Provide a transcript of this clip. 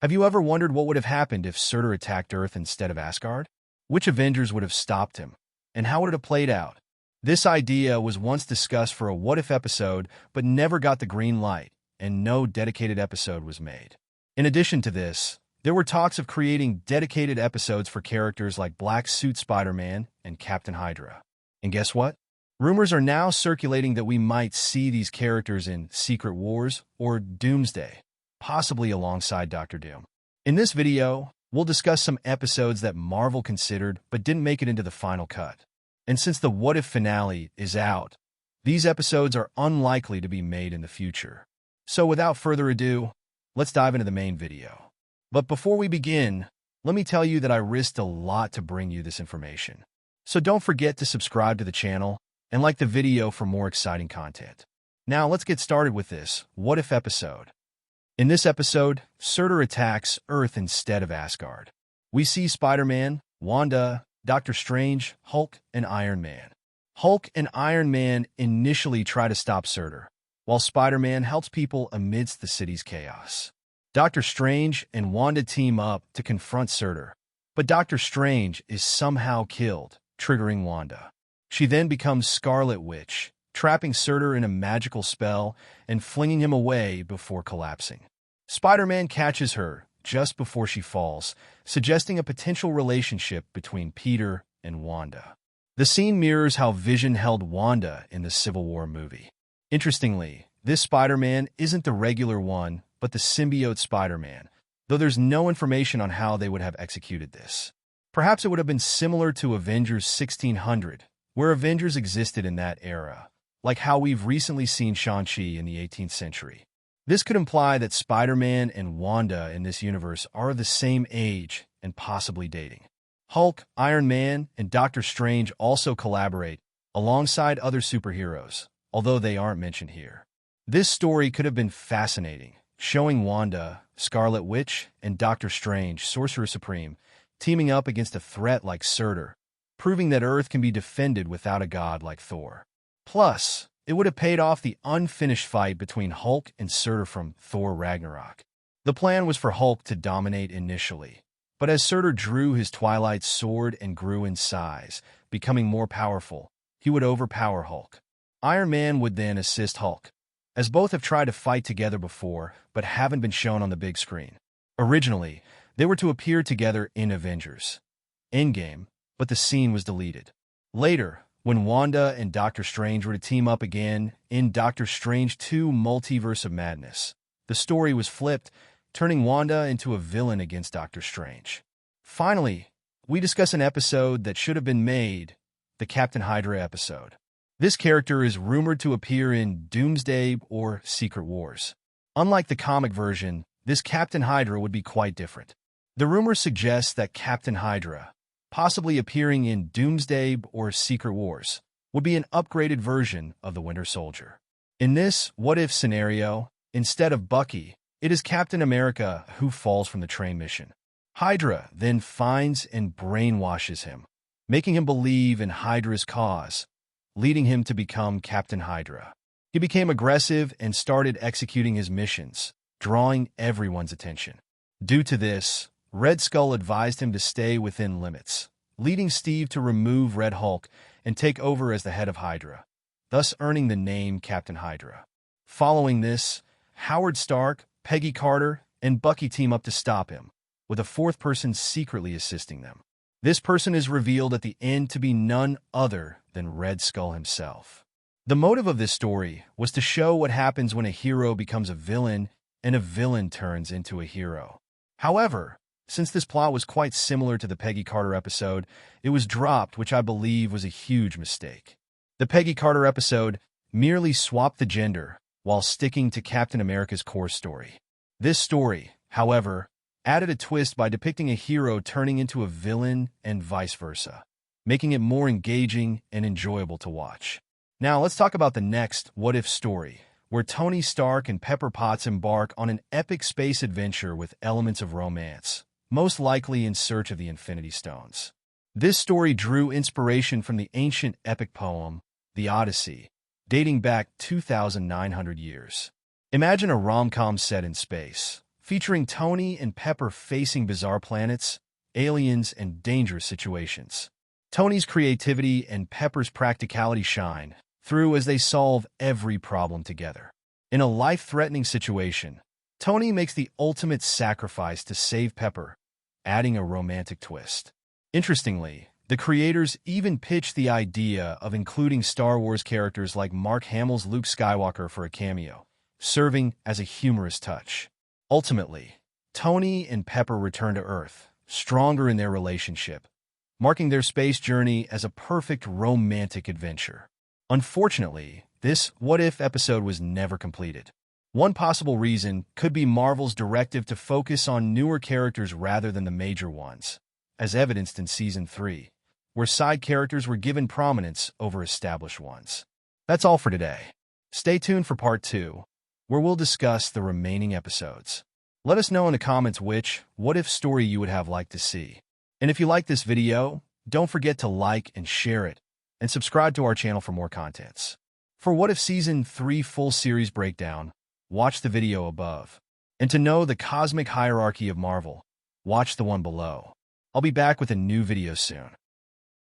Have you ever wondered what would have happened if Surtur attacked Earth instead of Asgard? Which Avengers would have stopped him? And how would it have played out? This idea was once discussed for a what-if episode, but never got the green light, and no dedicated episode was made. In addition to this, there were talks of creating dedicated episodes for characters like Black Suit Spider-Man and Captain Hydra. And guess what? Rumors are now circulating that we might see these characters in Secret Wars or Doomsday, possibly alongside Doctor Doom. In this video, we'll discuss some episodes that Marvel considered but didn't make it into the final cut. And since the What If finale is out, these episodes are unlikely to be made in the future. So without further ado, let's dive into the main video. But before we begin, let me tell you that I risked a lot to bring you this information. So don't forget to subscribe to the channel and like the video for more exciting content. Now let's get started with this What If episode. In this episode, Surtur attacks Earth instead of Asgard. We see Spider-Man, Wanda, Doctor Strange, Hulk, and Iron Man. Hulk and Iron Man initially try to stop Surtur, while Spider-Man helps people amidst the city's chaos. Doctor Strange and Wanda team up to confront Surtur, but Doctor Strange is somehow killed, triggering Wanda. She then becomes Scarlet Witch, trapping Surtur in a magical spell and flinging him away before collapsing. Spider-Man catches her just before she falls, suggesting a potential relationship between Peter and Wanda. The scene mirrors how Vision held Wanda in the Civil War movie. Interestingly, this Spider-Man isn't the regular one, but the symbiote Spider-Man, though there's no information on how they would have executed this. Perhaps it would have been similar to Avengers 1600, where Avengers existed in that era, like how we've recently seen Shang-Chi in the 18th century. This could imply that Spider-Man and Wanda in this universe are the same age and possibly dating. Hulk, Iron Man, and Doctor Strange also collaborate alongside other superheroes, although they aren't mentioned here. This story could have been fascinating, showing Wanda, Scarlet Witch, and Doctor Strange, Sorcerer Supreme, teaming up against a threat like Surtur, proving that Earth can be defended without a god like Thor. Plus, it would have paid off the unfinished fight between Hulk and Surtur from Thor Ragnarok. The plan was for Hulk to dominate initially, but as Surtur drew his Twilight sword and grew in size, becoming more powerful, he would overpower Hulk. Iron Man would then assist Hulk, as both have tried to fight together before but haven't been shown on the big screen. Originally, they were to appear together in Avengers Endgame, but the scene was deleted. Later, when Wanda and Doctor Strange were to team up again in Doctor Strange 2 Multiverse of Madness, the story was flipped, turning Wanda into a villain against Doctor Strange. Finally, we discuss an episode that should have been made, the Captain Hydra episode. This character is rumored to appear in Doomsday or Secret Wars. Unlike the comic version, this Captain Hydra would be quite different. The rumor suggests that Captain Hydra, possibly appearing in Doomsday or Secret Wars, would be an upgraded version of the Winter Soldier. In this what-if scenario, instead of Bucky, it is Captain America who falls from the train mission. Hydra then finds and brainwashes him, making him believe in Hydra's cause, leading him to become Captain Hydra. He became aggressive and started executing his missions, drawing everyone's attention. Due to this, Red Skull advised him to stay within limits, leading Steve to remove Red Hulk and take over as the head of Hydra, thus earning the name Captain Hydra. Following this, Howard Stark, Peggy Carter, and Bucky team up to stop him, with a fourth person secretly assisting them. This person is revealed at the end to be none other than Red Skull himself. The motive of this story was to show what happens when a hero becomes a villain and a villain turns into a hero. However, since this plot was quite similar to the Peggy Carter episode, it was dropped, which I believe was a huge mistake. The Peggy Carter episode merely swapped the gender while sticking to Captain America's core story. This story, however, added a twist by depicting a hero turning into a villain and vice versa, making it more engaging and enjoyable to watch. Now let's talk about the next what-if story, where Tony Stark and Pepper Potts embark on an epic space adventure with elements of romance, most likely in search of the Infinity Stones. This story drew inspiration from the ancient epic poem, The Odyssey, dating back 2,900 years. Imagine a rom-com set in space, featuring Tony and Pepper facing bizarre planets, aliens, and dangerous situations. Tony's creativity and Pepper's practicality shine through as they solve every problem together. In a life-threatening situation, Tony makes the ultimate sacrifice to save Pepper, adding a romantic twist. Interestingly, the creators even pitched the idea of including Star Wars characters like Mark Hamill's Luke Skywalker for a cameo, serving as a humorous touch. Ultimately, Tony and Pepper return to Earth, stronger in their relationship, marking their space journey as a perfect romantic adventure. Unfortunately, this what-if episode was never completed. One possible reason could be Marvel's directive to focus on newer characters rather than the major ones, as evidenced in Season 3, where side characters were given prominence over established ones. That's all for today. Stay tuned for Part 2, where we'll discuss the remaining episodes. Let us know in the comments which what-if story you would have liked to see. And if you like this video, don't forget to like and share it, and subscribe to our channel for more contents. For What If Season 3 full series breakdown, watch the video above. And to know the cosmic hierarchy of Marvel, watch the one below. I'll be back with a new video soon.